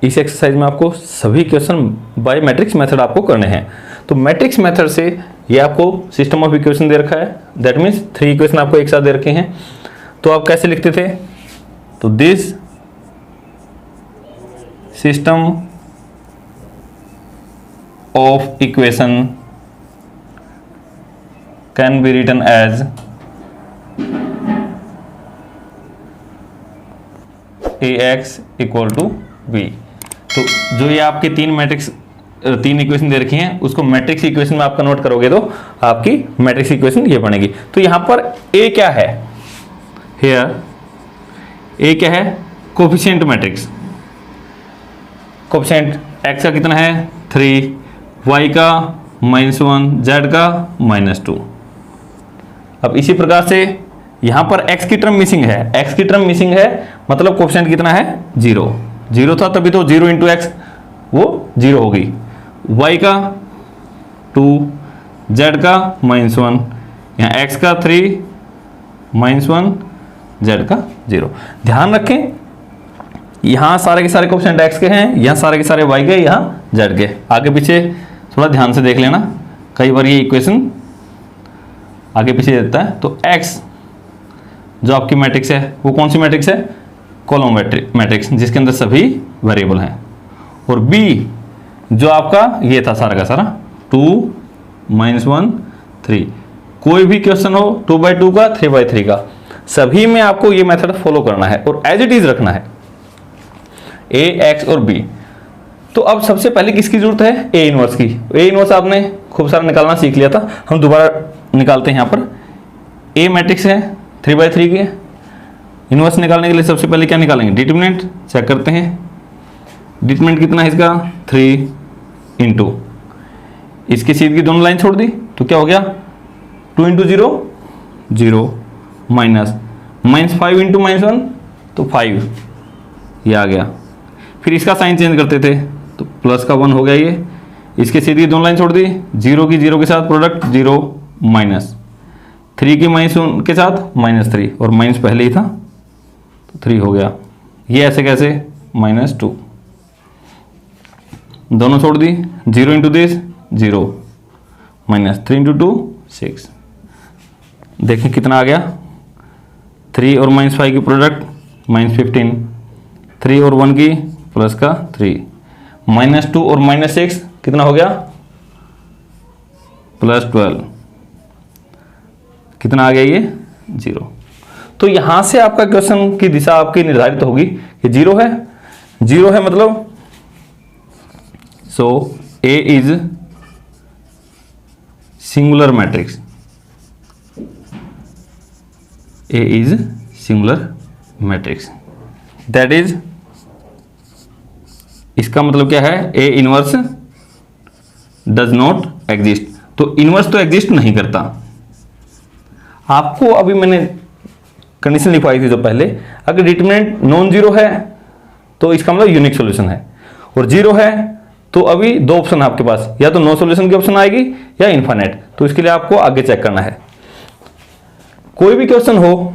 इस एक्सरसाइज में आपको सभी क्वेश्चन बाय मैट्रिक्स मेथड आपको करने हैं। तो मैट्रिक्स मेथड से ये आपको सिस्टम ऑफ इक्वेशन दे रखा है, दैट मीन्स 3 इक्वेशन आपको एक साथ दे रखे हैं। तो आप कैसे लिखते थे, तो this system of equation can be written as ax equal to b। तो जो ये आपके 3 इक्वेशन दे रखी हैं उसको मैट्रिक्स इक्वेशन में आप कन्वर्ट करोगे तो आपकी मैट्रिक्स इक्वेशन ये बनेगी। तो यहां पर a क्या है, हियर a क्या है, कोफिशिएंट मैट्रिक्स। कोफिशिएंट x का कितना है 3, y का -1, z का -2। अब इसी प्रकार से यहां पर x की टर्म मिसिंग है, x की टर्म मिसिंग है मतलब कोफिशिएंट कितना है 0 था, तभी तो 0 इंटू एक्स वो 0 होगी। y का 2, z का -1, यहाँ x का 3, -1, z का 0। ध्यान रखें यहाँ सारे के सारे कोफिशिएंट x के हैं, यहाँ सारे के सारे y के, यहाँ z के। आगे पीछे थोड़ा ध्यान से देख लेना, कई बार ये इक्वेशन आगे पीछे देता है। तो x जो आपकी मैट्रिक्स है वो कौन सी मैट्रिक्स है, कॉलम मैट्रिक्स जिसके अंदर सभी वेरिएबल हैं। और b जो आपका ये था सारा का सारा 2, -1, 3। कोई भी क्वेश्चन हो 2/2 का, 3/3 का, सभी में आपको ये मेथड फॉलो करना है और एज इट इज रखना है a, x और b। तो अब सबसे पहले किसकी जरूरत है, a इनवर्स की। a इनवर्स आपने खूब सारा निकालना सीख लिया था, हम दोबारा निकालते हैं। यहाँ पर a मैट्रिक्स है 3/3 की, इनवर्स निकालने के लिए सबसे पहले क्या निकालेंगे, डिटरमिनेंट चेक करते हैं। डिटरमिनेंट कितना है इसका 3 इंटू इसकी सीध की दोनों लाइन छोड़ दी तो क्या हो गया 2 इंटू 0 0 -5 इंटू -1 तो 5 ये आ गया। फिर इसका साइन चेंज करते थे तो प्लस का 1 हो गया ये। इसके सीधी दोनों लाइन छोड़ दी, 0 की 0 के साथ प्रोडक्ट 0 -3 की -1 के साथ -3 और माइनस पहले ही था तो 3 हो गया। ये ऐसे कैसे -2 दोनों छोड़ दी, 0 इंटू दिस 0 -3 इंटू 2 6। देखें कितना आ गया, 3 और -5 की प्रोडक्ट -15, 3 और 1 की प्लस का 3, -2 और -6 कितना हो गया +12, कितना आ गया ये 0। तो यहां से आपका क्वेश्चन की दिशा आपकी निर्धारित होगी कि 0 है, 0 है मतलब सो A is singular matrix, A is singular matrix, that is, इसका मतलब क्या है, A inverse does not exist. तो इनवर्स तो एग्जिस्ट नहीं करता। आपको अभी मैंने कंडीशन लिखवाई थी जो पहले, अगर डिटरमिनेंट नॉन जीरो है तो इसका मतलब यूनिक सॉल्यूशन है, और जीरो है तो अभी दो ऑप्शन है आपके पास, या तो नो सॉल्यूशन की ऑप्शन आएगी या इनफाइनाइट। तो इसके लिए आपको आगे चेक करना है। कोई भी क्वेश्चन हो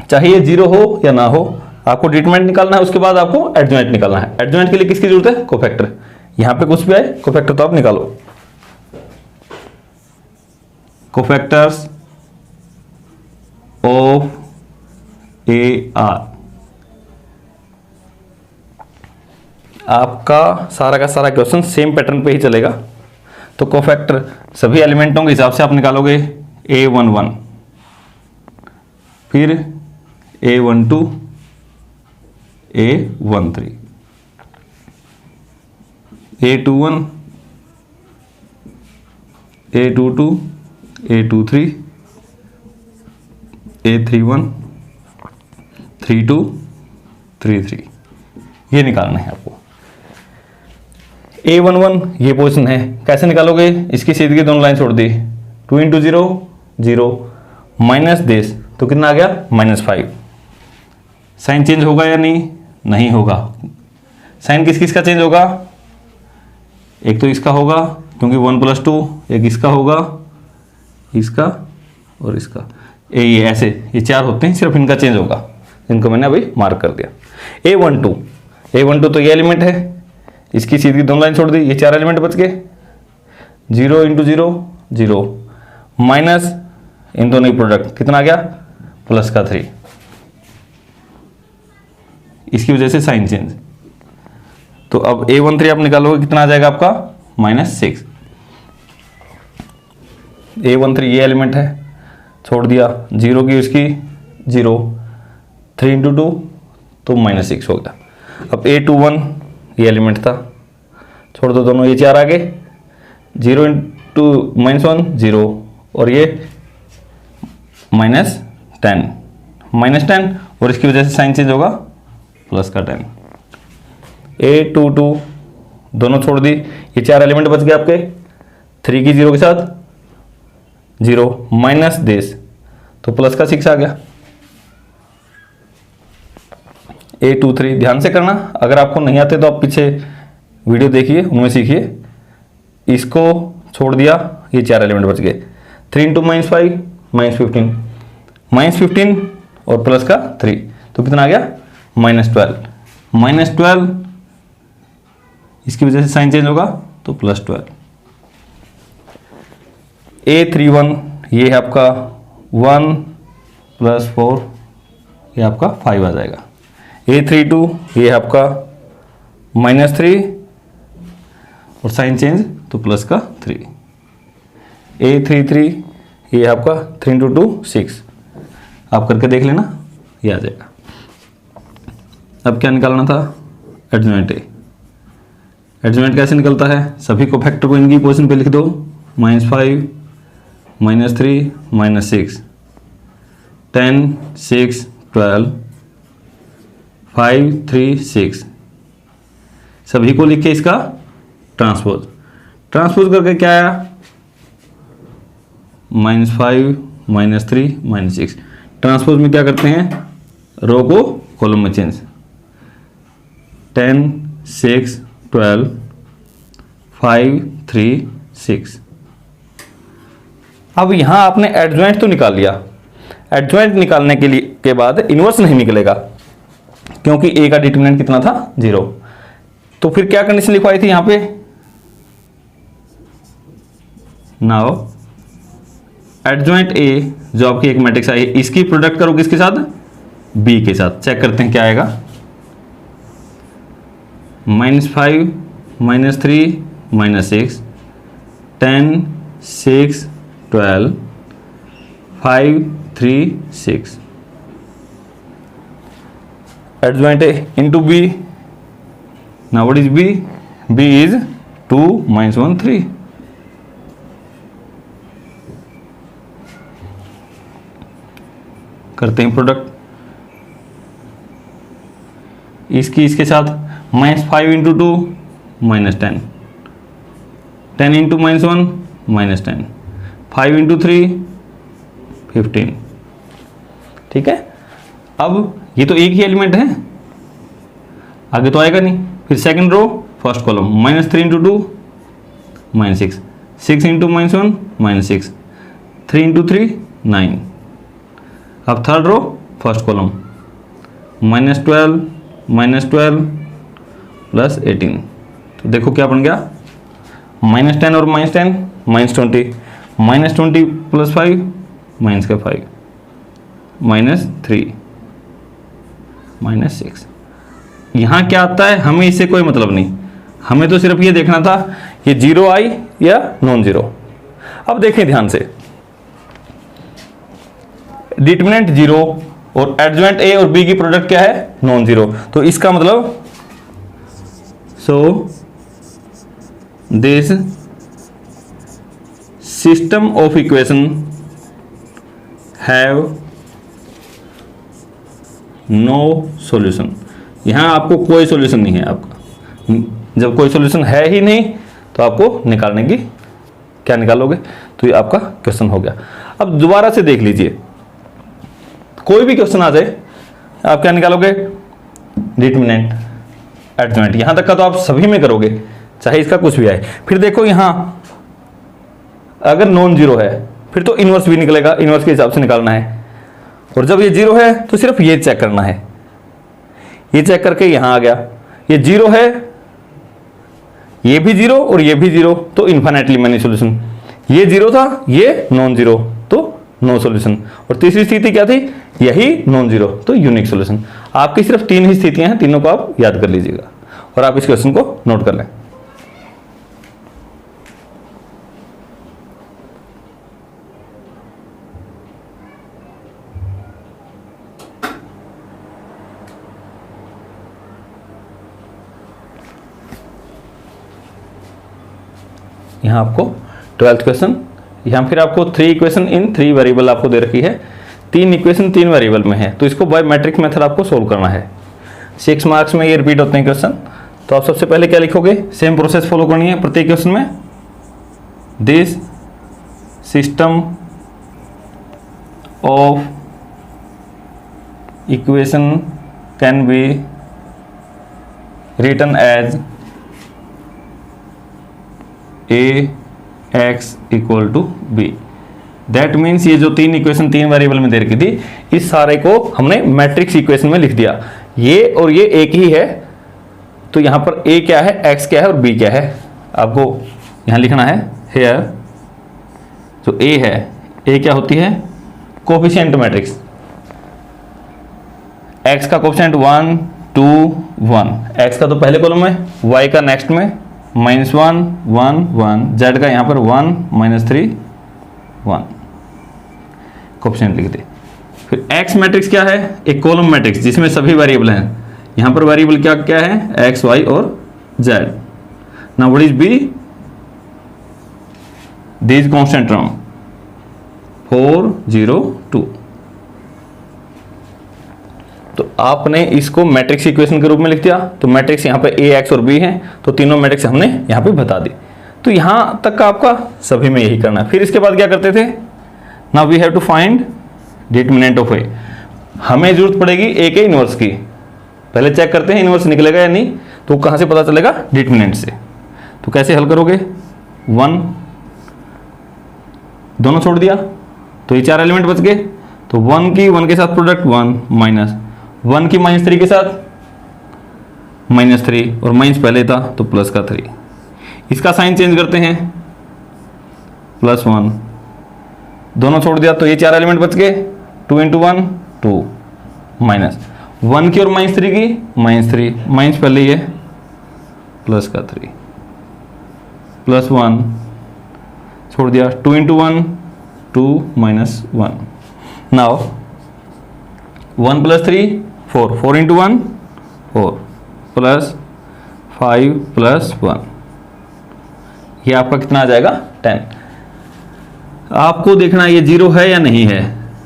चाहे ये जीरो हो या ना हो, आपको डिटरमिनेंट निकालना है, उसके बाद आपको एडजॉइंट निकालना है। एडजॉइंट के लिए किसकी जरूरत है, कोफैक्टर। यहां पे कुछ भी आए कोफैक्टर तो आप निकालो। कोफैक्टर्स ऑफ ए आर, आपका सारा का सारा क्वेश्चन सेम पैटर्न पे ही चलेगा। तो कोफैक्टर सभी एलिमेंटों के हिसाब से आप निकालोगे A11, फिर A12, A13, A21, A22, A23, A31, 32, 33, ये निकालना है आपको। A11 ये पोजीशन है, कैसे निकालोगे, इसकी सीधी की दोनों लाइन छोड़ दी, 2 इंटू 0 0 माइनस दिस तो कितना आ गया -5। साइन चेंज होगा या नहीं, नहीं होगा। साइन किस किस का चेंज होगा, एक तो इसका होगा क्योंकि 1 + 2, एक इसका होगा, इसका और इसका, ये ऐसे ये चार होते हैं, सिर्फ इनका चेंज होगा, इनको मैंने अभी मार्क कर दिया। A12 A12 तो ये एलिमेंट है, इसकी सीधी दोनों लाइन छोड़ दी, ये 4 एलिमेंट बच गए। 0 इंटू 0 0 माइनस इन दोनों की प्रोडक्ट कितना आ गया प्लस का 3, इसकी वजह से साइन चेंज। तो अब A13 आप निकालोगे कितना आ जाएगा आपका -6। A13 ये एलिमेंट है, छोड़ दिया, 0 की उसकी 0, 3 इंटू 2 तो -6 हो गया। अब A21 ये एलिमेंट था, छोड़ दो दोनों, ये 4 आ गए, 0 इंटू -1 0 और ये -10 और इसकी वजह से साइन चेंज होगा प्लस का 10। A22 दोनों छोड़ दी, ये 4 एलिमेंट बच गए आपके, 3 की 0 के साथ 0 माइनस दिस तो प्लस का 6 आ गया। A23 ध्यान से करना, अगर आपको नहीं आते तो आप पीछे वीडियो देखिए, उनमें सीखिए। इसको छोड़ दिया, ये 4 एलिमेंट बच गए, 3 इंटू -5 -15 और प्लस का 3 तो कितना आ गया -12 इसकी वजह से साइन चेंज होगा तो +12। A31 ये है आपका 1 + 4 ये आपका 5 आ जाएगा। A32 ये है आपका -3 और साइन चेंज तो प्लस का 3। A33 ये आपका 3 इंटू 2 6, आप करके देख लेना, ये आ जाएगा। अब क्या निकालना था, एडजॉइंट A। एडजॉइंट कैसे निकलता है, सभी को फैक्टर को इनकी पोजीशन पे लिख दो, -5 -3 -6 10 6 12 5 3 6 सभी को लिख के इसका ट्रांसपोज करके क्या आया -5 -3 -6। ट्रांसपोज में क्या करते हैं, रो को कॉलम में चेंज, 10 6 12 5 3 6। अब यहां आपने एडजॉइंट तो निकाल लिया, एडजॉइंट निकालने के लिए के बाद इनवर्स नहीं निकलेगा क्योंकि A का डिटरमिनेंट कितना था 0। तो फिर क्या कंडीशन लिखवाई थी यहां पे, नाउ एडजॉइंट A जो आपकी एक मैट्रिक्स आई, इसकी प्रोडक्ट करो किसके साथ, B के साथ। चेक करते हैं क्या आएगा, -5 -3 -6 10 6 12 5 3 6 adjoint A into B. Now what is B? B is 2 - 1 3. करते हैं प्रोडक्ट, इसकी इसके साथ -5 इंटू 2 -10, 10 इंटू -1 -10, 5 इंटू 3 15। ठीक है, अब ये तो एक ही एलिमेंट है, आगे तो आएगा नहीं। फिर second row first column -3 into 2 -6, 6 into -1 -6, 3 into 3 9। अब third row first column -12 plus 18। तो देखो क्या बन गया, -10 और -10 -20, -20 प्लस 5 -5 -3 -6। यहाँ क्या आता है हमें इससे कोई मतलब नहीं, हमें तो सिर्फ ये देखना था ये 0 आई या नॉन जीरो। अब देखें ध्यान से, डिटरमिनेंट 0 और एडजॉइंट A और B की प्रोडक्ट क्या है, नॉन जीरो। तो इसका मतलब so this system of equation have no solution. यहां आपको कोई सॉल्यूशन नहीं है आपका, जब कोई सॉल्यूशन है ही नहीं तो आपको निकालने की क्या निकालोगे, तो ये आपका क्वेश्चन हो गया। अब दोबारा से देख लीजिए, कोई भी क्वेश्चन आ जाए आप क्या निकालोगे, डिटरमिनेंट एडजॉइंट। यहां तक का तो आप सभी में करोगे, चाहे इसका कुछ भी आए। फिर देखो यहां अगर नॉन जीरो है फिर तो इनवर्स भी निकलेगा, इनवर्स के हिसाब से निकालना है। और जब ये जीरो है तो सिर्फ ये चेक करना है, ये चेक करके यहां आ गया, ये 0 है, ये भी 0 और ये भी 0, तो इन्फाइनाइटली मैनी सॉल्यूशन। ये 0 था, ये नॉन जीरो, तो नो सॉल्यूशन। और तीसरी स्थिति क्या थी, यही नॉन जीरो, तो यूनिक सॉल्यूशन। आपकी सिर्फ 3 ही स्थितियां हैं, तीनों को आप याद कर लीजिएगा और आप इस क्वेश्चन को नोट कर लें। यहाँ आपको 12th क्वेश्चन, यहाँ फिर आपको 3 इक्वेशन इन 3 वेरिएबल आपको दे रखी है। 3 इक्वेशन 3 वेरिएबल में है, तो इसको बाय मैट्रिक्स मेथड आपको सोल्व करना है। 6 मार्क्स में ये रिपीट होते हैं क्वेश्चन। तो आप सबसे पहले क्या लिखोगे, सेम प्रोसेस फॉलो करनी है प्रत्येक क्वेश्चन में। This system of equation can be written as ax equal to B. That means ये जो 3 इक्वेशन 3 वेरिएबल में दे रखी थी, इस सारे को हमने मैट्रिक्स इक्वेशन में लिख दिया। ये और ये एक ही है, तो यहां पर a क्या है, x क्या है और b क्या है, आपको यहां लिखना है। हेयर जो a है, a क्या होती है, कोफिशिएंट मैट्रिक्स। x का कोफिशिएंट 1 2 1, x का तो पहले कॉलम में, y का नेक्स्ट में -1 1 1, z का यहाँ पर 1 -3 1, कोफिशिएंट लिख दे। फिर x मैट्रिक्स क्या है, एक कॉलम मैट्रिक्स जिसमें सभी वेरिएबल हैं। यहाँ पर वेरिएबल क्या क्या है, x y और z। Now what is b, this constant term 4 0 2। तो आपने इसको मैट्रिक्स इक्वेशन के रूप में लिख दिया। तो मैट्रिक्स यहाँ पे a x और b हैं, तो तीनों मैट्रिक्स हमने यहाँ पे बता दी। तो यहाँ तक का आपका सभी में यही करना है। फिर इसके बाद क्या करते थे, now we have to find determinant of a। हमें जरूरत पड़ेगी a के इनवर्स की। पहले चेक करते हैं इनवर्स निकलेगा या नहीं, तो कहाँ से पता चलेगा, डिटरमिनेंट से। तो कैसे हल करोगे, 1 दोनों छोड़ दिया, तो ये 4 एलिमेंट बच गए। तो 1 की 1 के साथ प्रोडक्ट 1 माइनस 1 की -3 के साथ -3, और माइनस पहले था तो प्लस का 3। इसका साइन चेंज करते हैं, +1 दोनों छोड़ दिया, तो ये 4 एलिमेंट बच गए। 2 × 1 2, माइनस 1 की और -3 की -3, माइनस पहले ये प्लस का 3, +1 छोड़ दिया, 2 × 1 2 -1। नाउ 1 + 3 4, 4 × 1 4, प्लस 5 + 1, ये आपका कितना आ जाएगा, 10। आपको देखना ये 0 है या नहीं है,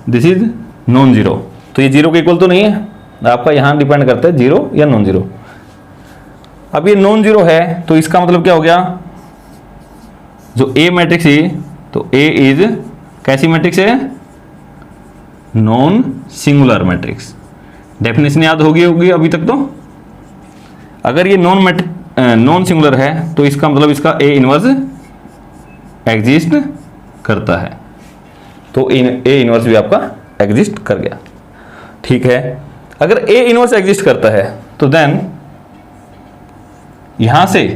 दिस इज नॉन जीरो। तो ये 0 के इक्वल तो नहीं है, आपका यहाँ डिपेंड करता है 0 या नॉन जीरो। अब ये नॉन जीरो है, तो इसका मतलब क्या हो गया, जो A मैट्रिक्स है, तो A इज कैसी मैट्रिक्स है, नॉन सिंगुलर मैट्रिक्स। डेफिनेशन याद होगी अभी तक। तो अगर ये नॉन सिंगुलर है, तो इसका मतलब इसका A इनवर्स एग्जिस्ट करता है, तो A इनवर्स भी आपका एग्जिस्ट कर गया। ठीक है, अगर A इनवर्स एग्जिस्ट करता है, तो देन यहां से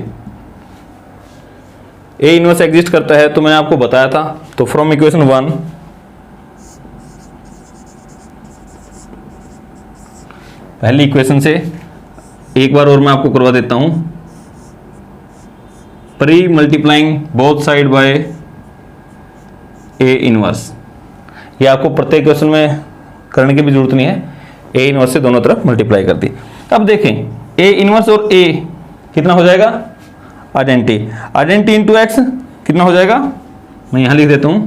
A इनवर्स एग्जिस्ट करता है, तो मैंने आपको बताया था। तो फ्रॉम इक्वेशन 1 पहली इक्वेशन से एक बार और मैं आपको करवा देता हूं, pre multiplying both side by A inverse. ये आपको प्रत्येक क्वेश्चन में करने की भी जरूरत नहीं है, A इनवर्स से दोनों तरफ मल्टीप्लाई कर दी। अब देखें A इनवर्स और A कितना हो जाएगा, आइडेंटिटी इंटू एक्स कितना हो जाएगा, मैं यहां लिख देता हूं,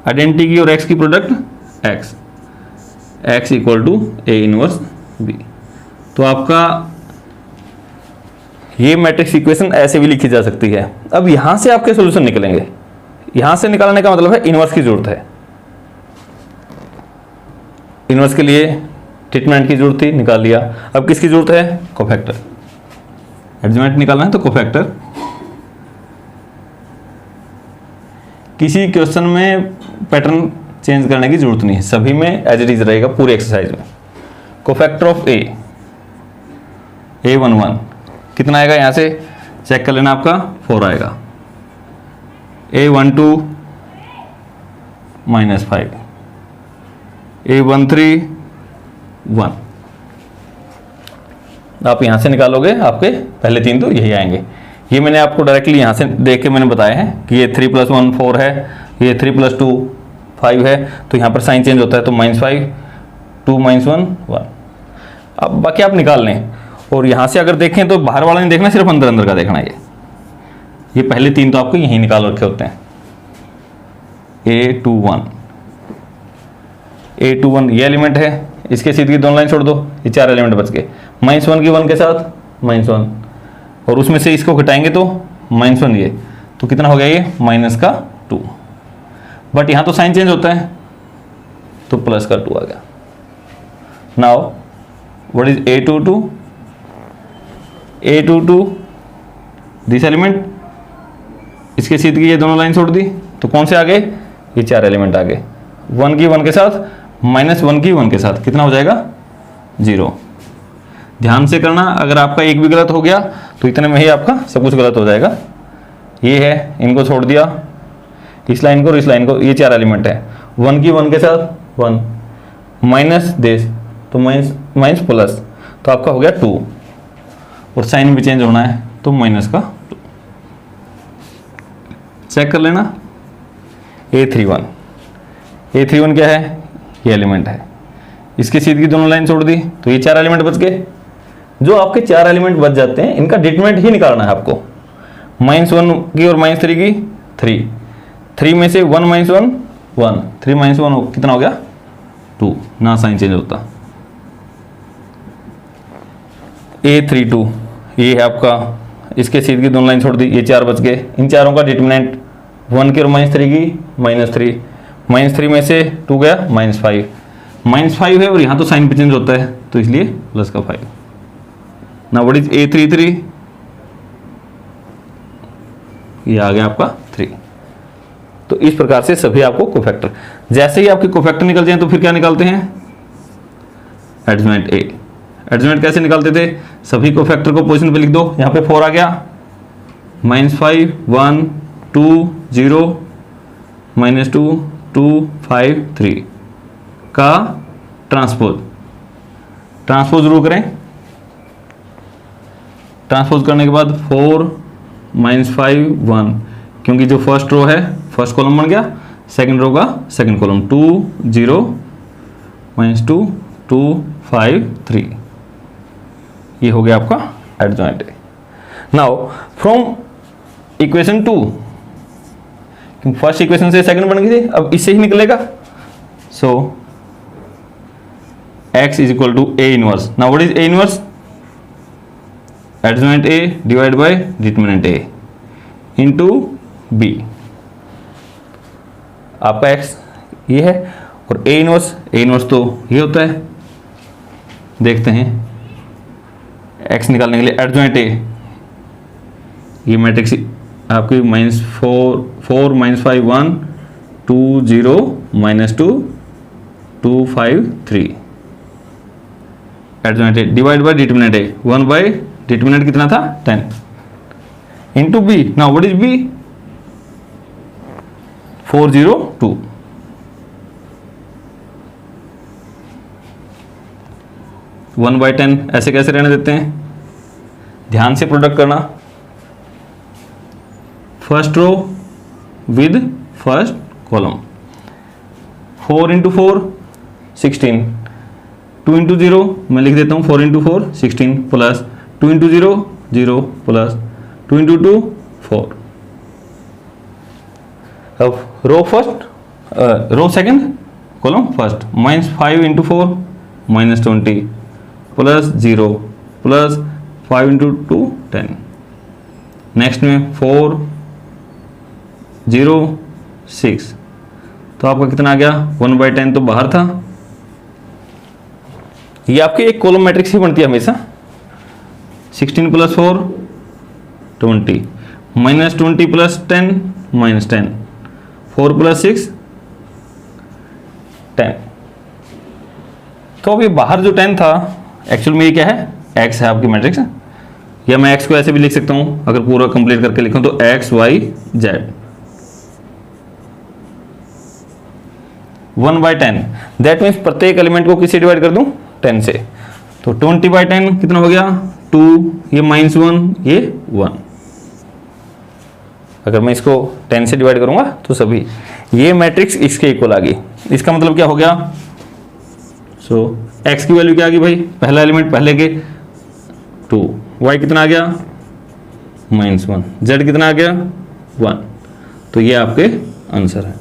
आइडेंटिटी की और एक्स की product X equal to A inverse B। तो आपका ये मैट्रिक्स इक्वेशन ऐसे भी लिखी जा सकती है। अब यहां से आपके सॉल्यूशन निकलेंगे, यहां से निकालने का मतलब है इनवर्स की जरूरत है। इनवर्स के लिए ट्रीटमेंट की जरूरत थी, निकाल लिया। अब किसकी जरूरत है, कोफैक्टर। एडजमेंट निकालना है तो कोफैक्टर। किसी क्वेश्चन में पैटर्न चेंज करने की जरूरत नहीं है, सभी में एज इट इज रहेगा पूरे एक्सरसाइज में। कोफैक्टर ऑफ A A11 कितना आएगा, यहाँ से चेक कर लेना, आपका 4 आएगा। A12 -5, A13 1। आप यहाँ से निकालोगे, आपके पहले 3 तो यही आएंगे। ये मैंने आपको डायरेक्टली यहाँ से देख के मैंने बताया है कि ये 3 + 1 4 है, ये 3 + 2 5 है, तो यहाँ पर साइन चेंज होता है, तो -5 2 - 1 1। अब बाकी आप निकाल लें। और यहाँ से अगर देखें तो बाहर वाला नहीं देखना, सिर्फ अंदर अंदर का देखना है। ये पहले 3 तो आपको यहीं निकाल रखे होते हैं। A21 ये एलिमेंट है, इसके सीध की दोनों लाइन छोड़ दो, ये 4 एलिमेंट बच गए। -1 की 1 के साथ -1, और उसमें से इसको घटाएंगे तो -1 ये, तो कितना हो गया ये -2। बट यहाँ तो साइन चेंज होता है, तो +2 आ गया। Now what is A22 this element, इसके सीध की ये दोनों लाइन छोड़ दी, तो कौन से आ गए, ये 4 एलिमेंट आ गए। 1 की 1 के साथ -1 की 1 के साथ कितना हो जाएगा 0। ध्यान से करना, अगर आपका एक भी गलत हो गया तो इतने में ही आपका सब कुछ गलत हो जाएगा। ये है, इनको छोड़ दिया, इस लाइन को और इस लाइन को, ये 4 एलिमेंट है। 1 की 1 के साथ 1 माइनस देश, तो माइनस प्लस, तो आपका हो गया 2, और साइन भी चेंज होना है, तो -2। चेक कर लेना। A31 क्या है, ये एलिमेंट है, इसके सीध की दोनों लाइन छोड़ दी, तो ये 4 एलिमेंट बच गए। जो आपके 4 एलिमेंट बच जाते हैं, इनका डिटरमिनेंट ही निकालना है आपको। -1 की और -3 की 3 में से 1 - 1 1, 3 - 1 कितना हो गया 2, ना साइन चेंज होता। A32 ये है आपका, इसके सीध की दोनों लाइन छोड़ दी, ये 4 बच गए। इन चारों का डिटरमिनेंट 1 की और -3 की -3, -3 में से 2 गया -5, -5 है, और यहाँ तो साइन पे चेंज होता है, तो इसलिए +5। नाउ व्हाट इज A33, ये आ गया आपका 3। तो इस प्रकार से सभी आपको कोफैक्टर, जैसे ही आपके कोफैक्टर निकल जाए तो फिर क्या निकालते हैं, एडजॉइंट A। एडजॉइंट कैसे निकालते थे, सभी कोफैक्टर को पोजीशन पे लिख दो। यहाँ पे 4 आ गया, -5 1 2 0 -2 2 5 3 का ट्रांसपोज रू करें। ट्रांसपोज करने के बाद 4 -5 1, क्योंकि जो फर्स्ट रो है फर्स्ट कॉलम बन गया, सेकंड रो का सेकंड कॉलम, 2 0 -2 2 5 3, ये हो गया आपका adjoint. Now from equation 2, first equation से सेकंड बन गई थी, अब इससे ही निकलेगा। सो x = A inverse. Now what is A inverse, adjoint A divide by determinant A into B। आपका x ये है, और A इनवर्स तो ये होता है। देखते हैं x निकालने के लिए, एडजॉइंट A, ये मैट्रिक्स आपकी -4 -5 1 2 0 -2 2 5 3, adjoint A divide by determinant A, 1 by determinant कितना था 10 into B। Now what is B, 402। One by 10 ऐसे कैसे रहने देते हैं, ध्यान से प्रोडक्ट करना। First row with first column, 4 × 4 16, 2 × 0 मैं लिख देता हूँ 4 × 4 16 प्लस 2 × 0 0 प्लस 2 × 2 4। अब row first, row second, column first, -5 × 4 -20 plus 0 plus 5 × 2 10। Next में 4 0 6, तो आपका कितना आ गया 1/10, तो बाहर था। ये आपकी एक कॉलम मैट्रिक्स ही बनती है हमेशा। 16 + 4 20, -20 + 10 -10, 4 + 6 10। तो अब ये बाहर जो 10 था, एक्चुअल में ये क्या है एक्स है आपकी मैट्रिक्स, या मैं एक्स को ऐसे भी लिख सकता हूं, अगर पूरा कंप्लीट करके लिखूं तो X Y Z 1/10, that means प्रत्येक एलिमेंट को किससे डिवाइड कर दूं, 10 से, तो 20/10 कितना हो गया 2, ये -1, ये 1। अगर मैं इसको 10 से डिवाइड करूंगा तो सभी ये मैट्रिक्स इसके इक्वल आ गई। इसका मतलब क्या हो गया, सो x की वैल्यू क्या आ गई भाई, पहला एलिमेंट पहले के 2, y कितना आ गया -1, z कितना आ गया 1, तो ये आपके आंसर है।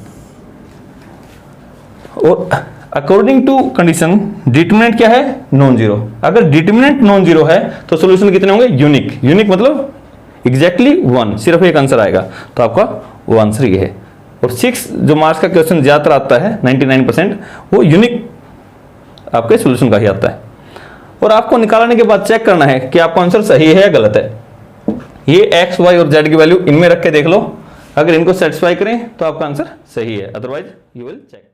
और अकॉर्डिंग टू कंडीशन डिटरमिनेंट क्या है, नॉन जीरो। अगर डिटरमिनेंट नॉन जीरो है तो सॉल्यूशन कितने होंगे, यूनिक। यूनिक मतलब एग्जैक्टली 1, सिर्फ एक आंसर आएगा, तो आपका वो आंसर ये है। और 6 जो मार्क्स का क्वेश्चन ज्यादातर आता है 99%, वो यूनिक आपके सॉल्यूशन का ही आता है। और आपको निकालने के बाद चेक करना है कि आपका आंसर सही है या गलत है। ये x, y और z की वैल्यू इनमें रख के देख लो, अगर इनको सेटिस्फाई करें तो आपका आंसर सही है, अदरवाइज यू विल चेक।